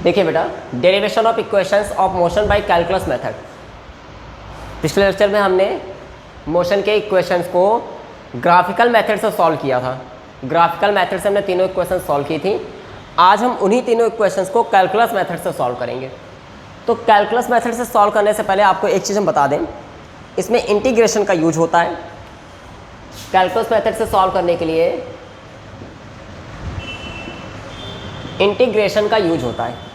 देखिए बेटा, derivation of equations of motion by calculus method. पिछले लेक्चर में हमने मोशन के इक्वेशंस को ग्राफिकल मेथड से सॉल्व किया था। ग्राफिकल मेथड से हमने तीनों इक्वेशन सॉल्व की थी। आज हम उन्हीं तीनों इक्वेशंस को कैलकुलस मेथड से सॉल्व करेंगे। तो कैलकुलस मेथड से सॉल्व करने से पहले आपको एक चीज़ हम बता दें, इसमें इंटीग्रेशन का यूज होता है। कैलकुलस मेथड से सॉल्व करने के लिए इंटीग्रेशन का यूज होता है।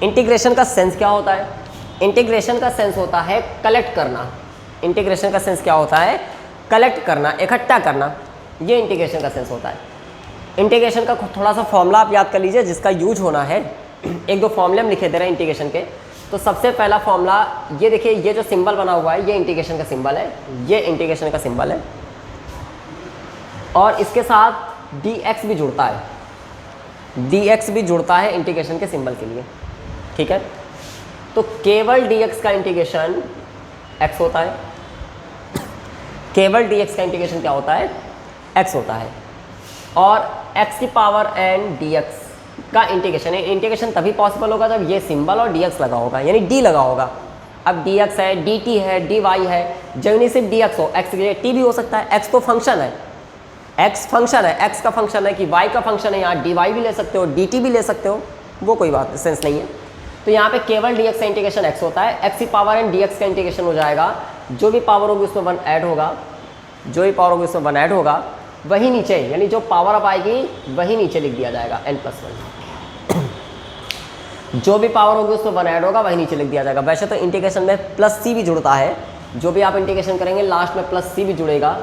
इंटीग्रेशन का सेंस क्या होता है? इंटीग्रेशन का सेंस होता है कलेक्ट करना। इंटीग्रेशन का सेंस क्या होता है? कलेक्ट करना, इकट्ठा करना, ये इंटीग्रेशन का सेंस होता है। इंटीग्रेशन का थोड़ा सा फॉर्मूला आप याद कर लीजिए जिसका यूज होना है। एक दो फॉर्मूले हम लिखे दे रहे हैं इंटीग्रेशन के। तो सबसे पहला फॉर्मूला ये देखिए, ये जो सिंबल बना हुआ है ये इंटीग्रेशन का सिंबल है, ये इंटीग्रेशन का सिंबल है और इसके साथ dx भी जुड़ता है, dx भी जुड़ता है इंटीग्रेशन के सिंबल के लिए, ठीक है। तो केवल dx का इंटीग्रेशन x होता है, केवल dx का इंटीग्रेशन क्या होता है? x होता है। और x की पावर n dx का इंटीग्रेशन है। इंटीग्रेशन तभी पॉसिबल होगा जब ये सिंबल और dx लगा होगा, यानी d लगा होगा। अब dx है, dt है, dy है, जब नहीं सिर्फ dx हो, x के t भी हो सकता है। x तो फंक्शन है, x फंक्शन है, x का फंक्शन है कि y का फंक्शन है, यहाँ dy भी ले सकते हो, dt भी ले सकते हो, वो कोई बात सेंस नहीं है। तो यहाँ पे केवल dx का इंटीग्रेशन x होता है। x की पावर n dx का इंटीग्रेशन हो जाएगा, जो भी पावर होगी उसमें 1 ऐड होगा, जो भी पावर होगी उसमें 1 ऐड होगा, वही नीचे, यानी जो पावर अप आएगी वही नीचे लिख दिया जाएगा n+1। जो भी पावर होगी उसमें 1 ऐड होगा, वही नीचे लिख दिया जाएगा। वैसे तो इंटीग्रेशन में +c भी जुड़ता है, जो भी आप इंटीग्रेशन करेंगे लास्ट में +c भी जुड़ेगा,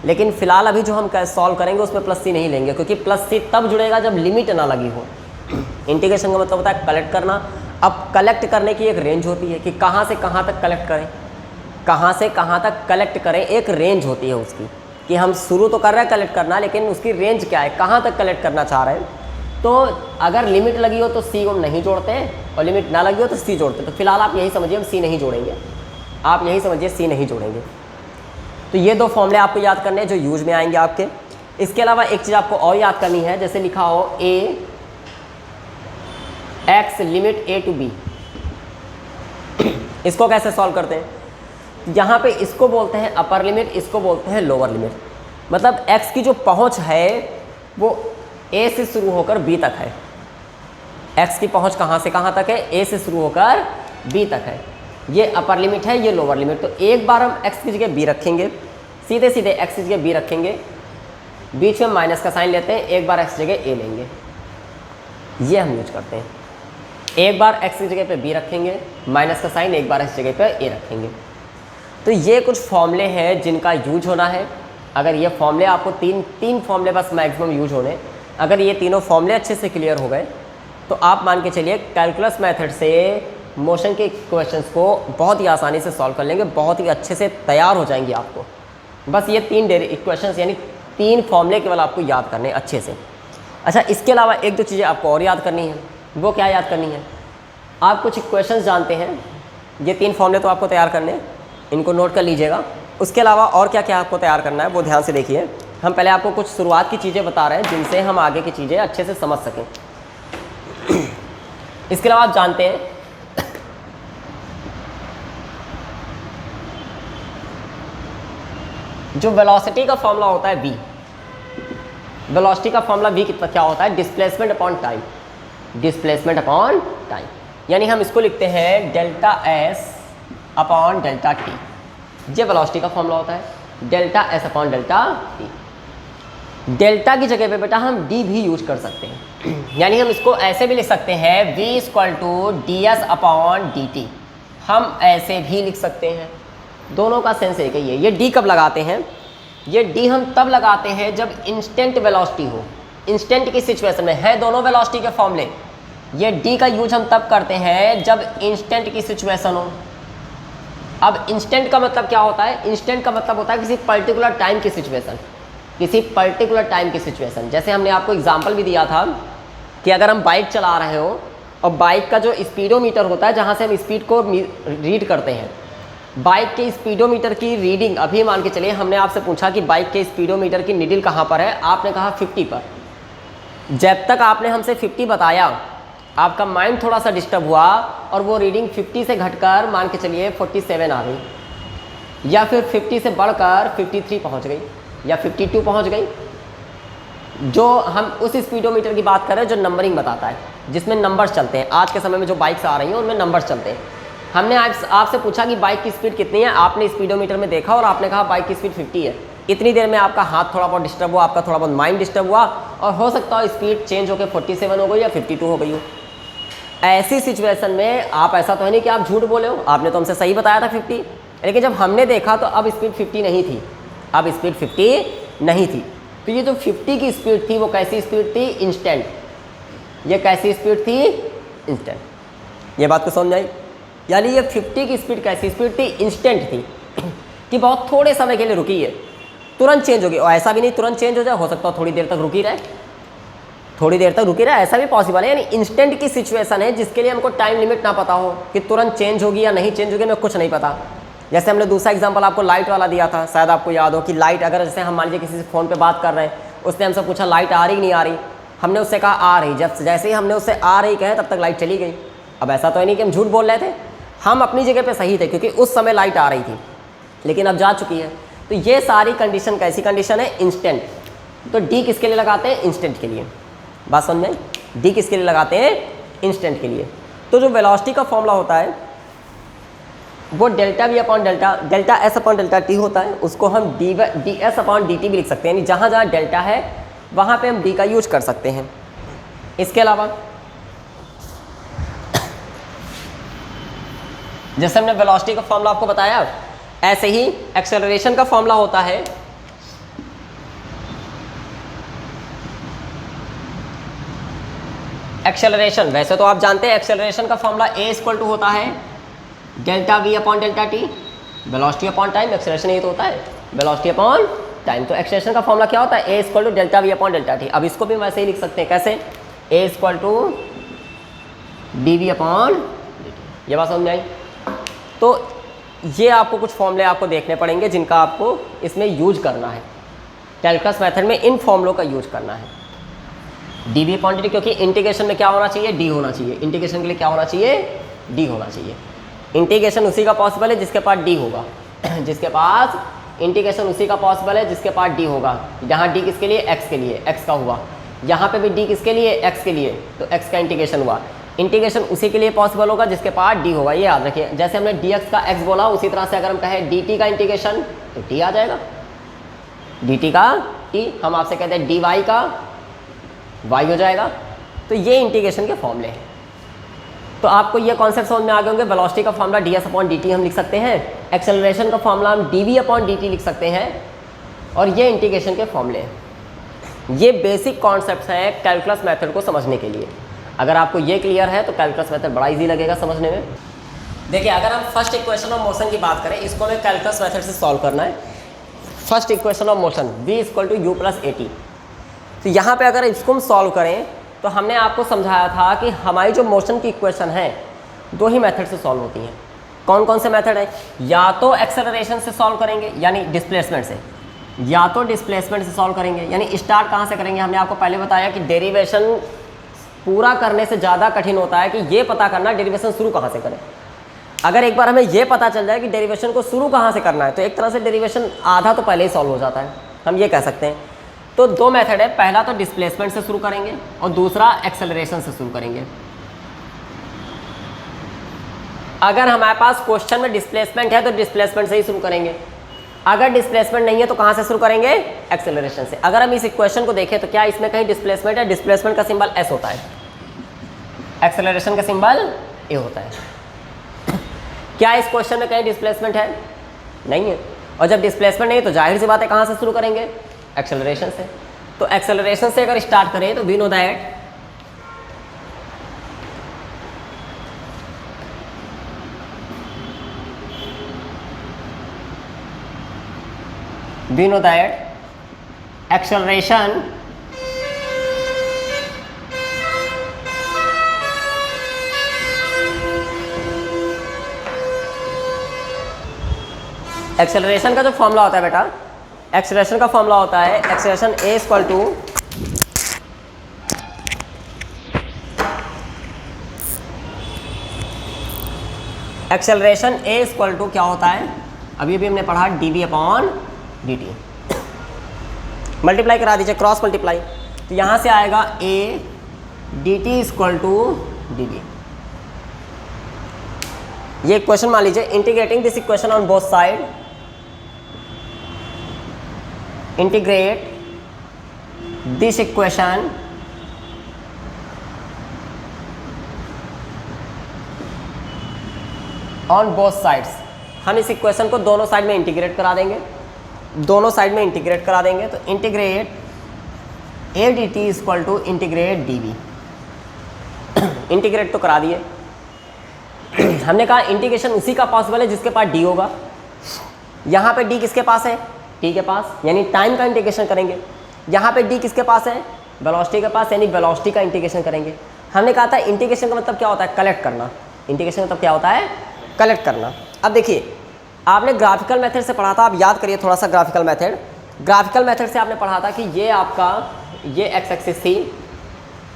लेकिन फिलहाल अभी जो हम सॉल्व करेंगे उसमें +c नहीं लेंगे, क्योंकि +c तब जुड़ेगा जब लिमिट ना लगी हो। इंटीग्रेशन का मतलब होता है कलेक्ट करना। अब कलेक्ट करने की एक रेंज होती है कि कहाँ से कहाँ तक कलेक्ट करें, कहाँ से कहाँ तक कलेक्ट करें, एक रेंज होती है उसकी, कि हम शुरू तो कर रहे हैं कलेक्ट करना, लेकिन उसकी रेंज क्या है, कहाँ तक कलेक्ट करना चाह रहे हैं। तो अगर लिमिट लगी हो तो सी हम नहीं जोड़ते हैं, और लिमिट ना लगी हो तो सी जोड़ते हैं। तो फिलहाल आप यही समझिए हम सी नहीं जोड़ेंगे, आप यही समझिए सी नहीं जोड़ेंगे। तो ये दो फॉर्मूले आपको याद करने हैं जो यूज में आएंगे आपके। इसके अलावा एक चीज़ आपको और याद करनी है, जैसे लिखा हो a x limit a to b। इसको कैसे सॉल्व करते हैं? यहाँ पे इसको बोलते हैं अपर लिमिट, इसको बोलते हैं लोअर लिमिट। मतलब x की जो पहुँच है वो a से शुरू होकर b तक है। x की पहुँच कहाँ से कहाँ तक है? a से शुरू होकर b तक है। ये अपर लिमिट है, ये लोअर लिमिट। तो एक बार हम x की जगह b रखेंगे, सीधे सीधे x की जगह b रखेंगे, बीच में माइनस का साइन लेते हैं, एक बार x की जगह a लेंगे, ये हम यूज करते हैं। एक बार x की जगह पे b रखेंगे, माइनस का साइन, एक बार x जगह पे a रखेंगे। तो ये कुछ फॉर्मूले हैं जिनका यूज होना है। अगर ये फॉर्मूले आपको तीन फॉर्मूले बस मैक्सिमम यूज होने, अगर ये तीनों फॉर्मूले अच्छे से क्लियर हो गए तो आप मान के चलिए कैलकुलस मेथड से मोशन के क्वेश्चंस को बहुत ही आसानी से सॉल्व कर लेंगे, बहुत ही अच्छे से तैयार हो जाएंगे आपको। बस ये 3 इक्वेशंस यानी 3 फॉर्मूले केवल आपको याद करने अच्छे से। अच्छा, इसके अलावा एक दो चीज़ें आपको और याद करनी है। वो क्या याद करनी है? आप कुछ इक्वेशंस जानते हैं, ये 3 फॉर्मूले तो आपको तैयार करने हैं, इनको नोट कर लीजिएगा। उसके अलावा और क्या क्या आपको तैयार करना है वो ध्यान से देखिए। हम पहले आपको कुछ शुरुआत की चीज़ें बता रहे हैं जिनसे हम आगे की चीज़ें अच्छे से समझ सकें। इसके अलावा आप जानते हैं जो वेलोसिटी का फॉर्मूला होता है v, वेलोसिटी का फॉर्मूला v कितना क्या होता है? Displacement upon time, displacement upon time. यानी हम इसको लिखते हैं delta s upon delta t। ये वेलोसिटी का फॉर्मूला होता है, delta s upon delta t। Delta की जगह पे बेटा हम d भी यूज कर सकते हैं, यानी हम इसको ऐसे भी लिख सकते हैं v = ds अपॉन dt। हम ऐसे भी लिख सकते हैं, दोनों का सेंस एक ही है। ये d कब लगाते हैं? ये d हम तब लगाते हैं जब इंस्टेंट वेलोसिटी हो, इंस्टेंट की सिचुएशन में है दोनों वेलोसिटी के फॉर्मूले। ये d का यूज हम तब करते हैं जब इंस्टेंट की सिचुएशन हो। अब इंस्टेंट का मतलब क्या होता है? इंस्टेंट का मतलब होता है किसी पर्टिकुलर टाइम की सिचुएशन, किसी पर्टिकुलर टाइम की सिचुएशन। जैसे हमने आपको एग्जांपल भी दिया था कि अगर हम बाइक चला रहे हो और बाइक का जो स्पीडोमीटर होता है, जहाँ से हम स्पीड को रीड करते हैं, बाइक के स्पीडोमीटर की रीडिंग, अभी मान के चलिए हमने आपसे पूछा कि बाइक के स्पीडोमीटर की नीडल कहाँ पर है, आपने कहा 50 पर। जब तक आपने हमसे 50 बताया, आपका माइंड थोड़ा सा डिस्टर्ब हुआ और वो रीडिंग 50 से घटकर मान के चलिए 47 आ गई, या फिर 50 से बढ़कर 53 पहुंच गई या 52 पहुंच गई, जो हम उस स्पीडोमीटर की बात कर रहे हैं जो नंबरिंग बताता है, जिसमें नंबर्स चलते हैं। आज के समय में जो बाइक्स आ रही हैं उनमें नंबर्स चलते हैं। हमने आपसे पूछा कि बाइक की स्पीड कितनी है, आपने स्पीडोमीटर में देखा और आपने कहा बाइक की स्पीड 50 है। इतनी देर में आपका हाथ थोड़ा बहुत डिस्टर्ब हुआ, आपका थोड़ा बहुत माइंड डिस्टर्ब हुआ और हो सकता है स्पीड चेंज होकर 47 हो गई या 52 हो गई हो। ऐसी सिचुएशन में आप, ऐसा तो है नहीं कि आप झूठ बोले हो, आपने तो हमसे सही बताया था 50, लेकिन जब हमने देखा तो अब स्पीड 50 नहीं थी, अब स्पीड 50 नहीं थी। तो ये जो 50 की स्पीड थी वो कैसी स्पीड थी? इंस्टेंट। ये कैसी स्पीड थी? इंस्टेंट। ये बात को समझ आई? यानी ये 50 की स्पीड कैसी स्पीड थी? इंस्टेंट थी कि बहुत थोड़े समय के लिए रुकी है, तुरंत चेंज होगी। और ऐसा भी नहीं तुरंत चेंज हो जाए, हो सकता है थोड़ी देर तक रुकी रहे, थोड़ी देर तक रुकी रहे, ऐसा भी पॉसिबल है। यानी इंस्टेंट की सिचुएशन है जिसके लिए हमको टाइम लिमिट ना पता हो कि तुरंत चेंज होगी या नहीं चेंज होगी, हमें कुछ नहीं पता। जैसे हमने दूसरा एग्जांपल आपको लाइट वाला दिया था, शायद आपको याद हो कि लाइट, अगर जैसे हम मान लीजिए किसी से फ़ोन पे बात कर रहे हैं, उसने हमसे पूछा लाइट आ रही नहीं आ रही, हमने उससे कहा आ रही, जब जैसे ही हमने उससे आ रही कहे तब तक लाइट चली गई। अब ऐसा तो है नहीं कि हम झूठ बोल रहे थे, हम अपनी जगह पे सही थे क्योंकि उस समय लाइट आ रही थी, लेकिन अब जा चुकी है। तो ये सारी कंडीशन कैसी कंडीशन है? इंस्टेंट। तो डी किसके लिए लगाते हैं? इंस्टेंट के लिए। बात समझ में? डी किसके लिए लगाते हैं? इंस्टेंट के लिए। तो जो वेलोसिटी का फॉर्मूला होता है वो delta v upon delta S upon delta T होता है, उसको हम D S upon D T भी लिख सकते हैं। यानी जहाँ जहाँ डेल्टा है वहाँ पे हम डी का यूज कर सकते हैं। इसके अलावा जैसे हमने वेलोसिटी का फॉर्मूला आपको बताया, ऐसे ही एक्सेलरेशन का फॉर्मूला होता है एक्सेलरेशन। वैसे तो आप जानते हैं एक्सेलरेशन का फॉर्मूला ए इक्वल टू होता है delta v upon delta t, velocity upon time. Acceleration ये तो होता है वेलोसिटी अपॉन टाइम। तो एक्सेलरेशन का फॉर्मूला क्या होता है? A equal to delta v upon delta t. अब इसको भी वैसे ही लिख सकते हैं, कैसे? A equal to d we upon D t. ये बात समझ में आई? तो ये आपको कुछ फॉर्मूले आपको देखने पड़ेंगे जिनका आपको इसमें यूज करना है। कैलकुलस मेथड में इन फॉर्मूलों का यूज करना है। D we upon D T, क्योंकि इंटीग्रेशन में क्या होना चाहिए? डी होना चाहिए। इंटीग्रेशन के लिए क्या होना चाहिए? डी होना चाहिए। इंटीग्रेशन उसी का पॉसिबल है जिसके पास डी होगा जिसके पास इंटीग्रेशन उसी का पॉसिबल है जिसके पास डी होगा। जहाँ डी किसके लिए? एक्स के लिए, एक्स का हुआ। यहाँ पे भी डी किसके लिए? एक्स के लिए, तो एक्स का इंटीग्रेशन हुआ। इंटीग्रेशन उसी के लिए पॉसिबल होगा जिसके पास डी होगा, ये याद रखिए। जैसे हमने डी एक्स का एक्स बोला, उसी तरह से अगर हम कहें डी टी का इंटीग्रेशन तो टी आ जाएगा, डी टी का टी। हम आपसे कहते हैं डी वाई का वाई हो जाएगा। तो ये इंटीग्रेशन के फॉर्मूले हैं। तो आपको ये कॉन्सेप्ट समझ में आ गए होंगे। वेलोसिटी का formula D S upon D T हम लिख सकते हैं, एक्सेलरेशन का फॉर्मूला हम D we upon D T लिख सकते हैं, और ये इंटीग्रेशन के फॉर्मूले हैं। ये बेसिक कॉन्सेप्ट्स हैं कैलकुलस मेथड को समझने के लिए। अगर आपको ये क्लियर है तो कैलकुलस मेथड बड़ा इजी लगेगा समझने में। देखिए, अगर हम फर्स्ट इक्वेशन ऑफ मोशन की बात करें, इसको हमें कैलकुलस मेथड से सॉल्व करना है। First equation of motion v equal to U plus A T. तो यहाँ पे अगर इसको हम सॉल्व करें तो हमने आपको समझाया था कि हमारी जो मोशन की इक्वेशन है दो ही मेथड से सॉल्व होती हैं। कौन कौन से मेथड है? या तो एक्सेलरेशन से सॉल्व करेंगे यानी डिस्प्लेसमेंट से, या तो डिस्प्लेसमेंट से सॉल्व करेंगे। यानी स्टार्ट कहाँ से करेंगे? हमने आपको पहले बताया कि डेरिवेशन पूरा करने से ज़्यादा कठिन होता है कि ये पता करना डेरिवेशन शुरू कहाँ से करें। अगर एक बार हमें ये पता चल जाए कि डेरिवेशन को शुरू कहाँ से करना है तो एक तरह से डेरिवेशन आधा तो पहले ही सॉल्व हो जाता है, हम ये कह सकते हैं। तो दो मेथड है, पहला तो डिस्प्लेसमेंट से शुरू करेंगे और दूसरा एक्सेलरेशन से शुरू करेंगे। अगर हमारे पास क्वेश्चन में डिस्प्लेसमेंट है तो डिस्प्लेसमेंट से ही शुरू करेंगे, अगर डिस्प्लेसमेंट नहीं है तो कहाँ से शुरू करेंगे? एक्सेलरेशन से। अगर हम इस इक्वेशन को देखें तो क्या इसमें कहीं डिस्प्लेसमेंट है? डिस्प्लेसमेंट का सिंबल एस होता है, एक्सेलरेशन का सिंबल ए होता है। क्या इस क्वेश्चन में कहीं डिस्प्लेसमेंट है? नहीं है। और जब डिस्प्लेसमेंट नहीं है तो जाहिर सी बात है कहाँ से शुरू करेंगे? एक्सेलरेशन से। तो एक्सेलरेशन से अगर स्टार्ट करें तो we know that acceleration acceleration का जो फॉर्मूला होता है बेटा, एक्सेलरेशन का फॉर्मूला होता है acceleration A equal to acceleration A equal to क्या होता है, अभी अभी हमने पढ़ा dv अपॉन dt। मल्टीप्लाई करा दीजिए, क्रॉस मल्टीप्लाई, तो यहाँ से आएगा a dt equal to dv। ये इक्वेशन मान लीजिए, integrating this equation on both side, integrate this equation on both sides. हम इस इक्वेशन को दोनों साइड में इंटीग्रेट करा देंगे, दोनों साइड में इंटीग्रेट करा देंगे, तो integrate A D T equal to integrate D V. Integrate तो करा दिए। हमने कहा इंटीग्रेशन उसी का पॉसिबल है जिसके पास डी होगा। यहाँ पे डी किसके पास है, टी के पास, यानी टाइम का इंटीग्रेशन करेंगे। यहाँ पे डी किसके पास है, वेलोसिटी के पास, यानी वेलोसिटी का इंटीग्रेशन करेंगे। हमने कहा था इंटीग्रेशन का मतलब क्या होता है, कलेक्ट करना। इंटीग्रेशन का मतलब क्या होता है, कलेक्ट करना। अब देखिए, आपने ग्राफिकल मेथड से पढ़ा था, आप याद करिए थोड़ा सा ग्राफिकल मेथड। ग्राफिकल मेथड से आपने पढ़ा था कि ये आपका ये एक्स एक्सिस थी,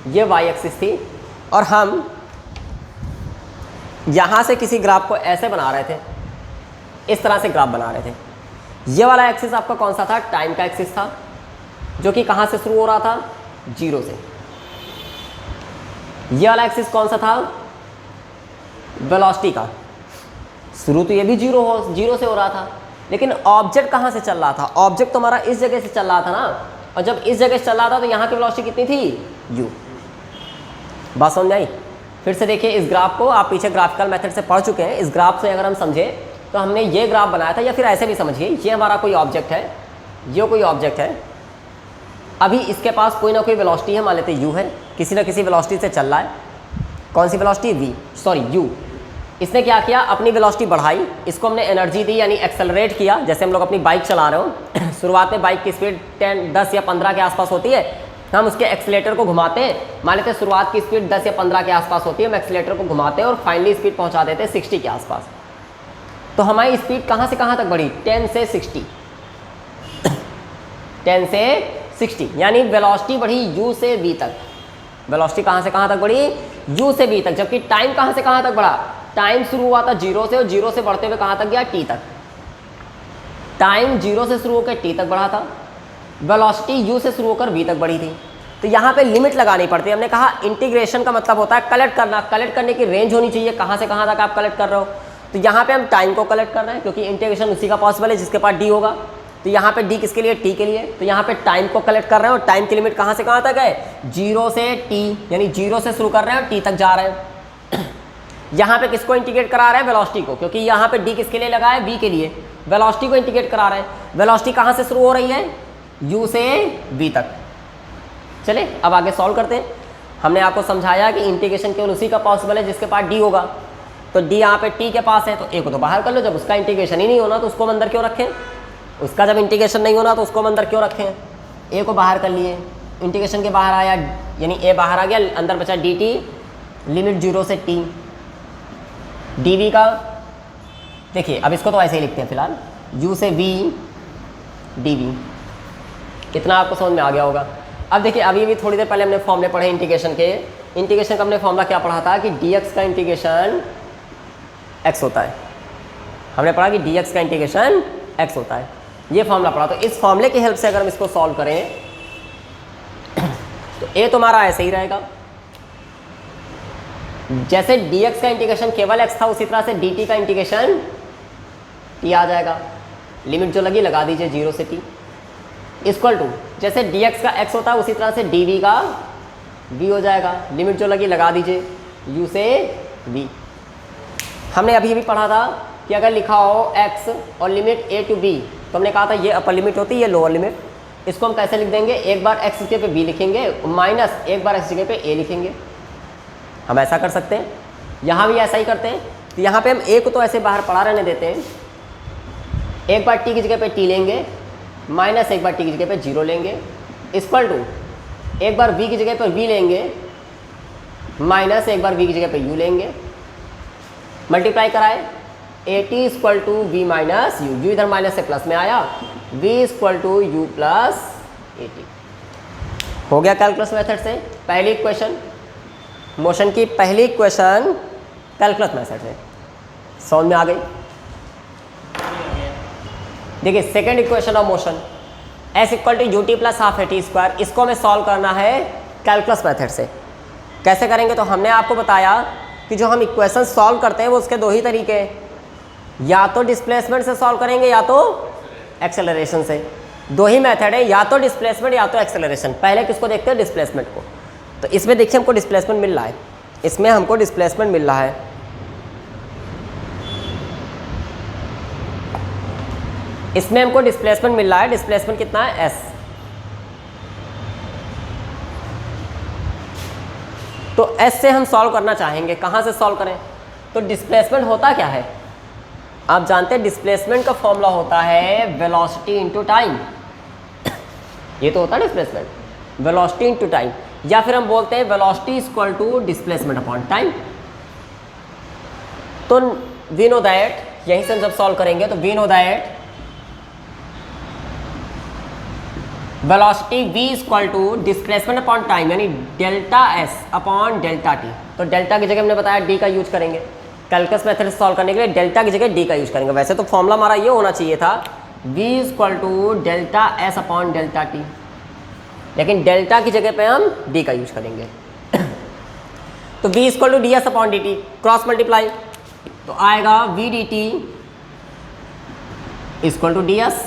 ये वाई एक्सिस थी, और हम यहाँ से किसी ग्राफ को ऐसे बना रहे थे, इस तरह से ग्राफ बना रहे थे। ये वाला एक्सिस आपका कौन सा था, टाइम का एक्सिस था, जो कि कहाँ से शुरू हो रहा था, जीरो से। ये वाला एक्सिस कौन सा था, वेलोसिटी का। शुरू तो ये भी जीरो से हो रहा था, लेकिन ऑब्जेक्ट कहाँ से चल रहा था, ऑब्जेक्ट तो हमारा इस जगह से चल रहा था ना, और जब इस जगह से चल रहा था तो यहाँ की वेलोसिटी कितनी थी, u। बात समझ आई। फिर से देखिए, इस ग्राफ को आप पीछे ग्राफिकल मेथड से पढ़ चुके हैं। इस ग्राफ से अगर हम समझे तो हमने ये ग्राफ बनाया था, या फिर ऐसे भी समझिए, ये हमारा कोई ऑब्जेक्ट है, ये कोई ऑब्जेक्ट है। अभी इसके पास कोई ना कोई वेलोसिटी है, मान लेते u है, किसी ना किसी वेलोसिटी से चल रहा है। कौन सी वेलोसिटी, u। इसने क्या किया, अपनी वेलोसिटी बढ़ाई, इसको हमने एनर्जी दी, यानी एक्सेलरेट किया। जैसे हम लोग अपनी बाइक चला रहे हो, शुरुआत में बाइक की स्पीड 10 या 15 के आसपास होती है, हम उसके एक्सीलेटर को घुमाते हैं, मान लेते हैं शुरुआत की स्पीड 10 या 15 के आसपास होती है, हम एक्सीलेटर को घुमाते हैं और फाइनली स्पीड पहुंचा देते हैं 60 के आसपास। तो हमारी स्पीड कहाँ से कहाँ तक बढ़ी, 10 से 60। 10 से 60, यानी वेलोसिटी बढ़ी u से v तक। वेलोसिटी कहाँ से कहाँ तक बढ़ी, u से v तक। जबकि टाइम कहाँ से कहाँ तक बढ़ा, टाइम शुरू हुआ था जीरो से, और जीरो से बढ़ते हुए कहाँ तक गया, t तक। टाइम जीरो से शुरू होकर t तक बढ़ा था, वेलोसिटी u से शुरू होकर v तक बढ़ी थी। तो यहाँ पे लिमिट लगानी पड़ती है। हमने कहा इंटीग्रेशन का मतलब होता है कलेक्ट करना। कलेक्ट करने की रेंज होनी चाहिए, कहाँ से कहाँ तक आप कलेक्ट कर रहे हो। तो यहाँ पे हम टाइम को कलेक्ट कर रहे हैं, क्योंकि इंटीग्रेशन उसी का पॉसिबल है जिसके पास d होगा। तो यहाँ पे d किसके लिए, t के लिए। तो यहाँ पे टाइम को कलेक्ट कर रहे हैं, और टाइम की लिमिट कहाँ से कहाँ तक है, जीरो से t, यानी जीरो से शुरू कर रहे हैं और t तक जा रहे हैं। यहाँ पे किसको इंटीग्रेट करा रहे हैं, वेलोसिटी को, क्योंकि यहाँ पे d किसके लिए लगा है, v के लिए। वेलोसिटी को इंटीग्रेट करा रहे हैं। वेलोसिटी कहाँ से शुरू हो रही है, u से v तक। चले अब आगे सॉल्व करते हैं। हमने आपको समझाया कि इंटीग्रेशन केवल उसी का पॉसिबल है जिसके पास d होगा। तो d यहाँ पे t के पास है, तो a को तो बाहर कर लो। जब उसका इंटीग्रेशन ही नहीं होना तो उसको हम अंदर क्यों रखें, उसका जब इंटीग्रेशन नहीं होना तो उसको हम अंदर क्यों रखें। a को बाहर कर लिए, इंटीग्रेशन के बाहर आया, यानी a बाहर आ गया, अंदर बचा dt, लिमिट जीरो से t। dv का देखिए, अब इसको तो ऐसे ही लिखते हैं फिलहाल, u से v dv। कितना आपको समझ में आ गया होगा। अब देखिए, अभी भी थोड़ी देर पहले हमने फॉर्मूले पढ़े इंटीग्रेशन के। इंटीग्रेशन का हमने फॉर्मूला क्या पढ़ा था कि dx का इंटीग्रेशन x होता है। हमने पढ़ा कि dx का इंटीग्रेशन x होता है, ये फॉर्मूला पढ़ा। तो इस फॉर्मूले की हेल्प से अगर हम इसको सॉल्व करें तो a तो हमारा ऐसे ही रहेगा। जैसे dx का इंटीग्रेशन केवल x था, उसी तरह से dt का इंटीग्रेशन t आ जाएगा। लिमिट जो लगी लगा दीजिए, जीरो से t इक्वल टू, जैसे dx का x होता है उसी तरह से dv का v हो जाएगा। लिमिट जो लगी लगा दीजिए, u से v। हमने अभी भी पढ़ा था कि अगर लिखा हो x और लिमिट a टू b, तो हमने कहा था ये अपर लिमिट होती है, ये लोअर लिमिट। इसको हम कैसे लिख देंगे, एक बार x जगह पे b लिखेंगे, माइनस एक बार x जगह पे a लिखेंगे। हम ऐसा कर सकते हैं, यहाँ भी ऐसा ही करते हैं। तो यहाँ पे हम a को तो ऐसे बाहर पड़ा रहने देते हैं, एक बार t की जगह पे t लेंगे, माइनस एक बार t की जगह पे जीरो लेंगे, इक्वल टू एक बार v की जगह पर v लेंगे, माइनस एक बार v की जगह पे u लेंगे। मल्टीप्लाई कराए, at equal to v minus u, u इधर माइनस से प्लस में आया, v equal to u plus at। हो गया कैलकुलस मेथड से पहली इक्वेशन, मोशन की पहली इक्वेशन कैलकुलस मेथड से। समझ में आ गई? देखिए second equation of motion S equal to U T plus half A T square, इसको हमें सॉल्व करना है कैलकुलस मेथड से। कैसे करेंगे? तो हमने आपको बताया कि जो हम इक्वेशन सॉल्व करते हैं वो उसके दो ही तरीके हैं, या तो डिस्प्लेसमेंट से सॉल्व करेंगे या तो एक्सेलरेशन से। दो ही मेथड है, या तो डिस्प्लेसमेंट या तो एक्सेलरेशन। पहले किसको देखते हैं? डिस्प्लेसमेंट को। तो इसमें देखिए हमको डिस्प्लेसमेंट मिल रहा है, इसमें हमको डिस्प्लेसमेंट मिल रहा है। इसमें हमको डिस्प्लेसमेंट मिल रहा है, डिस्प्लेसमेंट कितना है? s। तो s से हम सॉल्व करना चाहेंगे, कहाँ से सॉल्व करें? तो डिस्प्लेसमेंट होता क्या है? आप जानते हैं डिस्प्लेसमेंट का फॉर्मूला होता है वेलोसिटी इनटू टाइम। ये तो होता है डिस्प्लेसमेंट, वेलोसिटी इनटू टाइम, या फिर हम बोलते हैं velocity is equal to displacement upon time. तो वी नो दैट, यहीं से हम जब सॉल्व करेंगे तो we know that velocity v is equal to displacement upon time, यानी delta s upon delta t। तो डेल्टा की जगह हमने बताया d का यूज करेंगे, कैलकुलस मेथड से सॉल्व करने के लिए डेल्टा की जगह d का यूज करेंगे। वैसे तो फॉर्मूला हमारा ये होना चाहिए था v is equal to delta s upon delta t, लेकिन डेल्टा की जगह पे हम d का यूज करेंगे। तो v is equal to ds upon dt, cross multiply, तो आएगा v dt is equal to ds।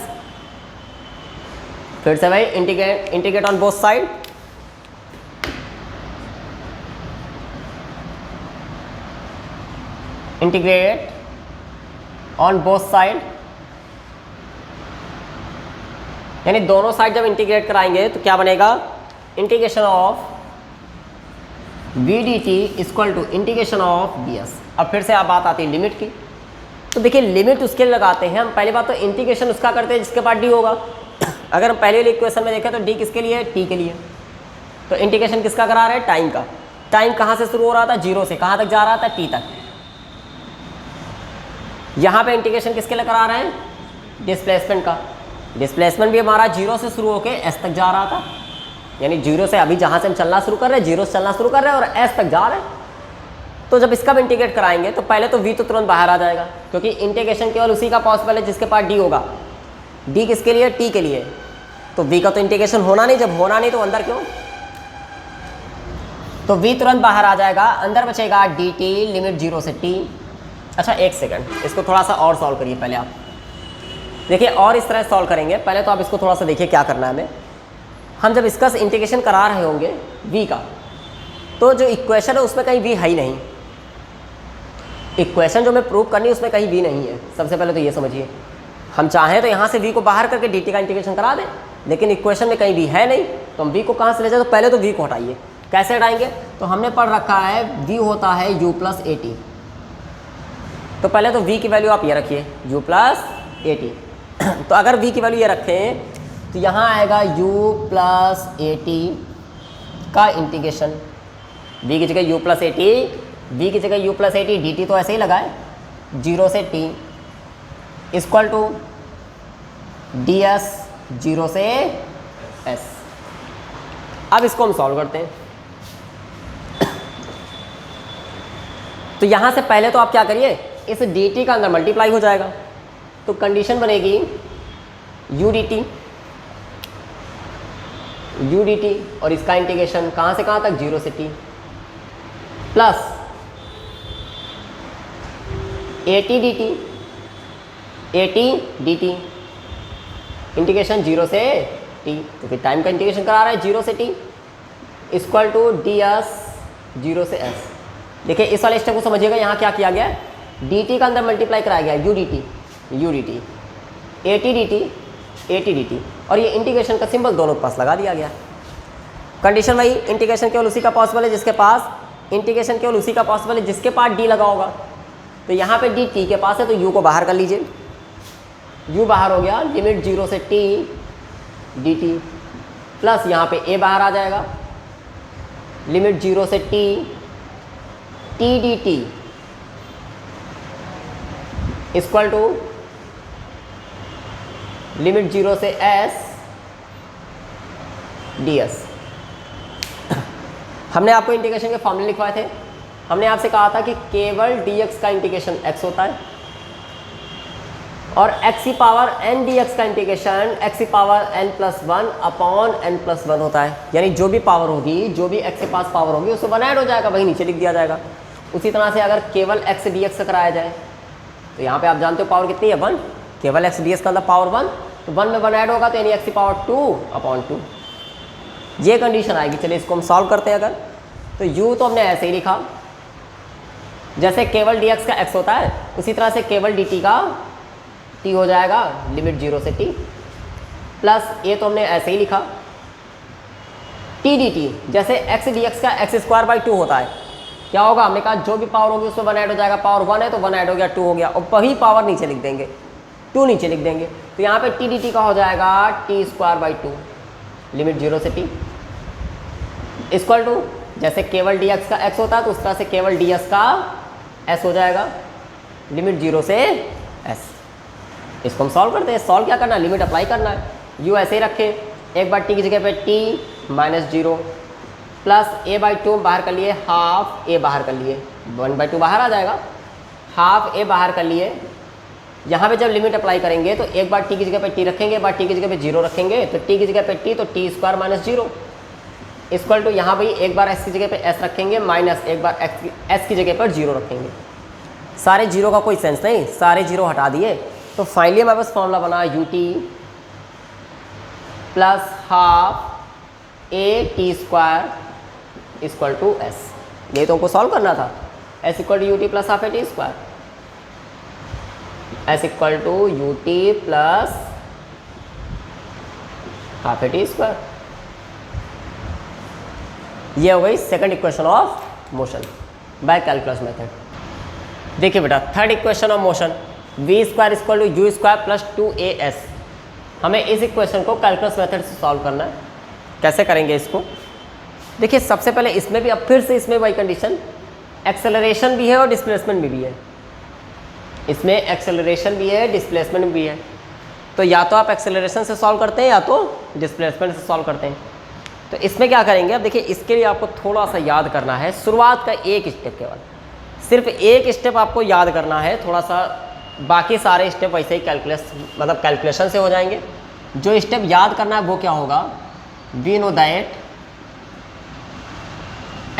फिर से भाई integrate on both side, integrate on both side, यानी दोनों साइड जब इंटीग्रेट कराएंगे तो क्या बनेगा? Integration of V D T equal to integration of D S. अब फिर से आप बात आती है लिमिट की। तो देखिए लिमिट उसके लिए लगाते हैं हम, पहली बात तो इंटीग्रेशन उसका करते हैं जिसके पास डी होगा। अगर हम पहले वाली इक्वेशन में देखें तो डी किसके लिए है? टी के लिए। तो इंटीग्रेशन किसका करा रहे हैं? टाइम का। टाइम कहाँ से शुरू हो रहा था? जीरो से। कहाँ तक जा रहा था? टी तक। यहाँ पे इंटीग्रेशन किसके लिए करा रहे हैं? डिस्प्लेसमेंट का। डिस्प्लेसमेंट भी हमारा जीरो से शुरू होकर एस तक जा रहा था, यानी जीरो से अभी जहाँ से हम चलना शुरू कर रहे हैं, जीरो से चलना शुरू कर रहे हैं और एस तक जा रहे हैं। तो जब इसका भी इंटीग्रेट कराएंगे तो पहले तो वी तो तुरंत बाहर आ जाएगा, क्योंकि इंटीग्रेशन केवल उसी का पॉसिबल है जिसके पास डी होगा। डी किसके लिए? टी के लिए। तो v का तो इंटीग्रेशन होना नहीं, जब होना नहीं तो अंदर क्यों? तो v तुरंत बाहर आ जाएगा, अंदर बचेगा डी टी लिमिट जीरो से t। अच्छा एक सेकंड, इसको थोड़ा सा और सॉल्व करिए पहले आप। देखिए और इस तरह सॉल्व करेंगे, पहले तो आप इसको थोड़ा सा देखिए क्या करना है हमें। हम जब इसका इंटीग्रेशन करा रहे होंगे v का, तो जो इक्वेशन है उसमें कहीं v है ही नहीं। इक्वेशन जो हमें प्रूव करनी है उसमें कहीं v नहीं है। सबसे पहले तो ये समझिए, हम चाहें तो यहाँ से v को बाहर करके dt का इंटीग्रेशन करा दें, लेकिन इक्वेशन में कहीं v है नहीं, तो हम v को कहाँ से ले जाए? तो पहले तो v को हटाइए। कैसे हटाएंगे? तो हमने पढ़ रखा है v होता है u प्लस ए टी। तो पहले तो v की वैल्यू आप ये रखिए u प्लस ए टी। तो अगर v की वैल्यू ये रखें तो यहाँ आएगा u प्लस ए टी का इंटीग्रेशन। v की जगह u plus A T, v की जगह u plus A T, dt तो ऐसे ही लगा है, जीरो से t equal to D S zero से एस। अब इसको हम सॉल्व करते हैं। तो यहां से पहले तो आप क्या करिए, इस डी टी का अंदर मल्टीप्लाई हो जाएगा, तो कंडीशन बनेगी यू डी टी और इसका इंटीग्रेशन कहां से कहां तक? जीरो से T plus A T D T, A T D T integration zero से टी, तो फिर टाइम का इंटीग्रेशन करा रहा है जीरो से T equal to D S zero से एस। देखिए इस वाले स्टेप को समझिएगा, यहाँ क्या किया गया? डी टी का अंदर मल्टीप्लाई कराया गया U D T, A T D T, A T D T, और ये इंटीग्रेशन का सिंबल दोनों के पास लगा दिया गया। कंडीशन वही, इंटीग्रेशन केवल उसी का पॉसिबल है जिसके पास, इंटीग्रेशन केवल उसी का पॉसिबल है जिसके पास डी लगा होगा। तो यहाँ पे डी टी के पास है, तो यू को बाहर कर लीजिए, u बाहर हो गया, लिमिट जीरो से t डी टी, प्लस यहाँ पे a बाहर आ जाएगा, लिमिट जीरो से t D T equal to limit zero से s डी एस। हमने आपको इंटीग्रेशन के फॉर्मूले लिखवाए थे। हमने आपसे कहा था कि केवल dx का इंटीग्रेशन x होता है और एक्स की पावर एन डी एक्स का इंटीग्रेशन एक्स की power N plus one upon N plus one होता है। यानी जो भी पावर होगी, जो भी एक्स के पास पावर होगी उसको वन ऐड हो जाएगा, वही नीचे लिख दिया जाएगा। उसी तरह से अगर केवल एक्स डी एक्स से कराया जाए तो यहाँ पे आप जानते हो पावर कितनी है, वन। केवल एक्स डी एक्स का अंदर पावर वन, तो वन में वन ऐड होगा तो यानी एक्स की पावर टू अपॉन टू, ये कंडीशन आएगी। चलिए इसको हम सॉल्व करते हैं। अगर तो u तो हमने ऐसे ही लिखा, जैसे केवल dx का x होता है उसी तरह से केवल dt का t हो जाएगा, लिमिट 0 से t, प्लस ये तो हमने ऐसे ही लिखा t dt, जैसे x dx का x स्क्वायर बाई 2 होता है, क्या होगा, हमने कहा जो भी पावर होगी उसमें वन ऐड हो जाएगा। पावर वन है तो वन ऐड हो गया, 2 हो गया, और वही पावर नीचे लिख देंगे, 2 नीचे लिख देंगे। तो यहाँ पे t dt का हो जाएगा t स्क्वायर बाई 2, लिमिट 0 से t, इक्वल टू जैसे केवल dx का x होता है तो उस तरह से केवल ds का s हो जाएगा, लिमिट 0 से s। इसको हम सॉल्व करते हैं। सॉल्व क्या करना है, लिमिट अप्लाई करना है। u ऐसे ही रखें, एक बार t की जगह पे t minus 0 plus a by 2 बाहर कर लिए, हाफ a बाहर कर लिए, 1/2 बाहर आ जाएगा, हाफ a बाहर कर लिए। यहाँ पे जब लिमिट अप्लाई करेंगे तो एक बार t की जगह पे t रखेंगे, एक बार t की जगह पे 0 रखेंगे, तो t की जगह पे t तो t square minus 0 equal to यहाँ भाई एक बार s की जगह पे s रखेंगे माइनस एक बार s की जगह पर 0 रखेंगे। सारे जीरो का कोई सेंस नहीं, सारे जीरो हटा दिए तो फाइनली हमारे पास फॉर्मूला बना ut plus half a t square equal to s। ये तो हमको सॉल्व करना था। s equal to ut plus half a t square, s equal to ut plus half a t square. ये हो गई second equation of motion by calculus method. देखिए बेटा, third equation of motion v square equal to U square plus 2as। हमें इस equation को calculus method से solve करना है। कैसे करेंगे इसको, देखिए सबसे पहले इसमें भी, अब फिर से इसमें वही कंडीशन, एक्सेलरेशन भी है और डिस्प्लेसमेंट भी है। इसमें एक्सेलरेशन भी है, डिस्प्लेसमेंट भी है। तो या तो आप एक्सेलरेशन से सॉल्व करते हैं या तो डिस्प्लेसमेंट से सॉल्व करते हैं। तो इसमें क्या करेंगे, अब देखिए इसके लिए आपको थोड़ा सा याद करना है, शुरुआत का एक स्टेप, केवल सिर्फ एक स्टेप आपको याद करना है थोड़ा सा, बाकी सारे स्टेप वैसे ही कैलकुलेशन से हो जाएंगे। जो स्टेप याद करना है वो क्या होगा, we know that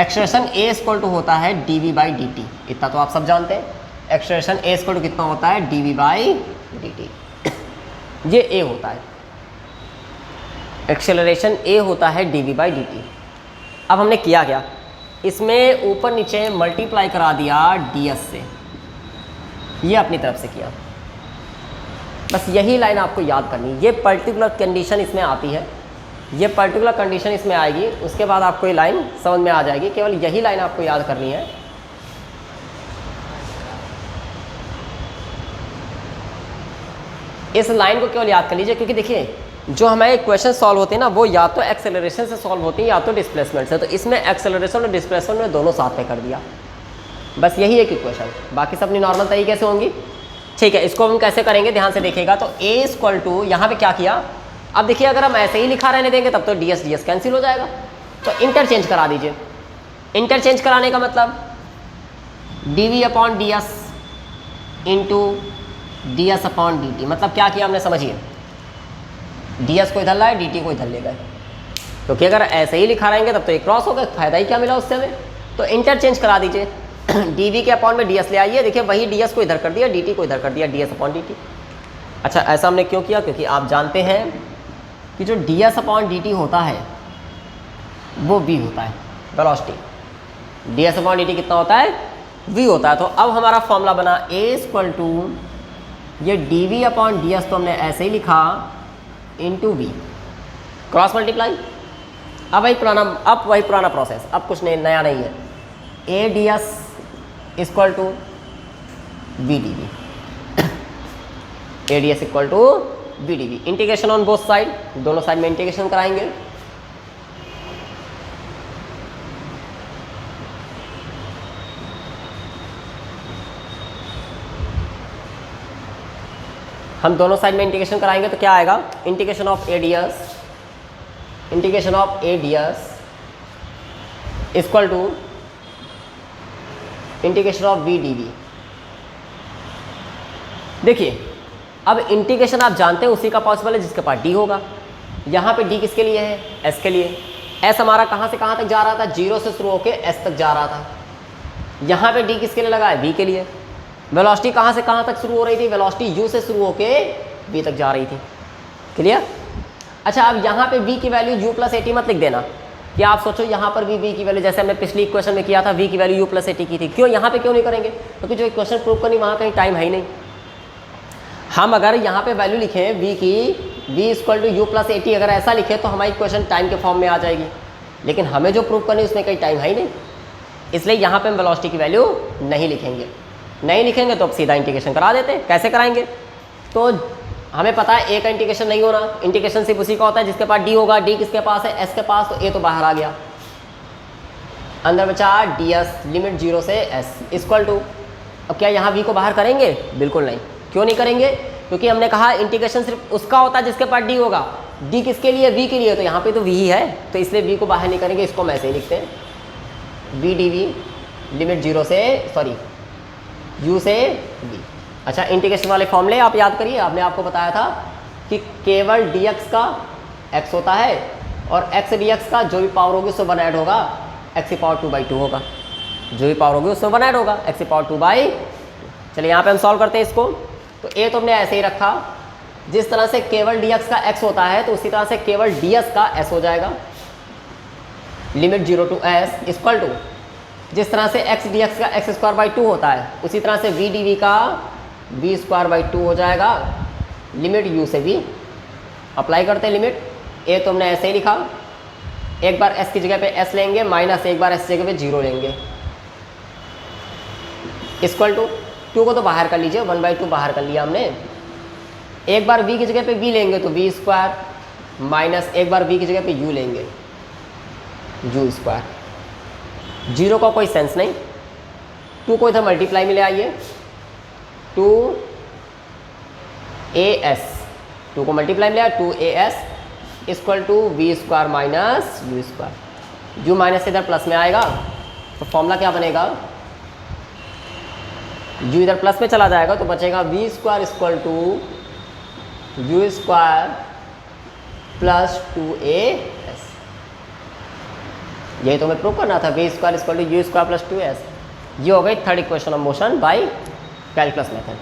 acceleration a equal to होता है dv बाई dt, इतना तो आप सब जानते हैं। एक्सेलरेशन a इक्वल टू कितना होता है, dv बाई dt, ये a होता है। एक्सेलरेशन a होता है dv बाई dt। अब हमने किया क्या, इसमें ऊपर नीचे मल्टीप्लाई करा दिया ds से, ये अपनी तरफ से किया। बस यही लाइन आपको याद करनी, ये पर्टिकुलर कंडीशन इसमें आती है, ये पर्टिकुलर कंडीशन इसमें आएगी, उसके बाद आपको ये लाइन समझ में आ जाएगी। केवल यही लाइन आपको याद करनी है। इस लाइन को केवल याद कर लीजिए, क्योंकि देखिए जो हमारे क्वेश्चन सॉल्व होते हैं ना, वो या तो एक्सेलरेशन से सॉल्व होती हैं या तो डिस्प्लेसमेंट से। तो इसमें एक्सेलरेशन और डिस्प्लेसमेंट में दोनों साथ में कर दिया, बस यही एक इक्वेशन, बाकी सब अपनी नॉर्मल तरीके से होंगी। ठीक है, इसको हम कैसे करेंगे ध्यान से देखिएगा। तो a इक्वल टू यहाँ पे क्या किया, अब देखिए अगर हम ऐसे ही लिखा रहने देंगे तब तो ds कैंसिल हो जाएगा, तो इंटरचेंज करा दीजिए। इंटरचेंज कराने का मतलब dv upon ds into ds upon dt। मतलब क्या किया हमने, समझिए, ds को इधर लाए, dt को इधर ले गए, क्योंकि अगर ऐसे ही लिखा रहेंगे तब तो एक क्रॉस हो गया, फायदा ही क्या मिला उससे हमें। तो इंटरचेंज करा दीजिए, dv के अपॉन में ds ले आइए, देखिए वही ds को इधर कर दिया, dt को इधर कर दिया, ds अपॉन dt। अच्छा, ऐसा हमने क्यों किया, क्योंकि आप जानते हैं कि जो ds अपॉन dt होता है वो v होता है, वेलोसिटी। ds अपॉन dt कितना होता है, v होता है। तो अब हमारा फॉर्मूला बना a इक्वल टू, ये dv अपॉन ds तो हमने ऐसे ही लिखा, इंटू v, क्रॉस मल्टीप्लाई। अब वही पुराना प्रोसेस, अब कुछ नहीं, नया नहीं है। a ds equal to v dv, a ds equal to v dv। Integration on both side, दोनों साइड में इंटीग्रेशन कराएंगे। हम दोनों साइड में इंटीग्रेशन कराएंगे तो क्या आएगा, integration of a ds equal to integration of v dv। देखिए अब इंटीग्रेशन आप जानते हैं उसी का पॉसिबल है जिसके पास डी होगा। यहाँ पे डी किसके लिए है? एस के लिए। एस हमारा कहाँ से कहाँ तक जा रहा था? 0 से शुरू होकर एस तक जा रहा था। यहाँ पे डी किसके लिए लगा है? वी के लिए। वेलोसिटी कहाँ से कहाँ तक शुरू हो रही थी? वेलोसिटी यू से शुरू होकर वी तक जा रही थी। क्लियर? अच्छा, अब यहाँ पे v की वैल्यू u प्लस 80 मत लिख देना कि आप सोचो यहाँ पर भी v की वैल्यू, जैसे हमने पिछली इक्वेशन में किया था v की वैल्यू u प्लस 80 की थी। क्यों यहाँ पे क्यों नहीं करेंगे? क्योंकि जो इक्वेशन प्रूव करनी वहाँ कहीं टाइम है ही नहीं। हम अगर यहाँ पे वैल्यू लिखें v की, v equal to u plus 80 अगर ऐसा लिखे तो हमारी इक्वेशन टाइम के फॉर्म में आ जाएगी, लेकिन हमें जो प्रूव करनी है उसमें कहीं टाइम है ही नहीं। इसलिए यहाँ पर हम वेलोसिटी की वैल्यू नहीं लिखेंगे। नहीं लिखेंगे तो अब सीधा इंटीग्रेशन करा देते। कैसे कराएंगे? तो हमें पता है ए का इंटीग्रेशन नहीं होना। इंटीग्रेशन सिर्फ उसी का होता है जिसके पास डी होगा। डी किसके पास है? एस के पास। तो ए तो बाहर आ गया, अंदर बचा डी एस लिमिट 0 से एस इक्वल टू। अब क्या यहाँ वी को बाहर करेंगे? बिल्कुल नहीं। क्यों नहीं करेंगे? क्योंकि हमने कहा इंटीग्रेशन सिर्फ उसका होता है जिसके पास डी होगा। डी किसके लिए? वी के लिए। तो यहाँ पे तो वी ही है, तो इसलिए वी को बाहर नहीं करेंगे। इसको हम ऐसे ही लिखते हैं, वी डी वी लिमिट 0 से यू से वी। अच्छा, इंटीग्रेशन वाले फॉर्मूले आप याद करिए। आपने आपको बताया था कि केवल dx का x होता है और x dx का जो भी पावर होगी उससे 1 ऐड होगा, x की पावर 2/2 होगा। जो भी पावर होगी उससे 1 ऐड होगा, x की पावर 2/2। चलिए यहाँ पे हम सॉल्व करते हैं इसको। तो a तो हमने ऐसे ही रखा, जिस तरह से केवल dx का x होता है तो उसी तरह से केवल ds का s हो जाएगा। Limit 0 to s equal to, जिस तरह से x dx का x² 2 होता है उसी तरह से v dv का v²/2 हो जाएगा। लिमिट u से v अप्लाई करते हैं लिमिट। a तो हमने ऐसे ही लिखा, एक बार s की जगह पे s लेंगे, माइनस एक बार s की जगह पे 0 लेंगे, इक्वल टू 2 को तो बाहर कर लीजिए, 1/2 बाहर कर लिया हमने। एक बार v की जगह पे v लेंगे तो v² माइनस एक बार v की जगह पे u लेंगे, u²। 0 का कोई सेंस नहीं। 2 को इधर मल्टीप्लाई में ले आइए, 2as, 2 को मल्टीप्लाई में लिया 2as equal to v² minus u²। u minus इधर प्लस में आएगा तो फॉर्मूला क्या बनेगा? u इधर प्लस में चला जाएगा तो बचेगा v² equal to u² plus 2as। यही तो हमें प्रूव करना था, v² equal to u² plus 2s। ये हो गई third equation of motion by calculus method.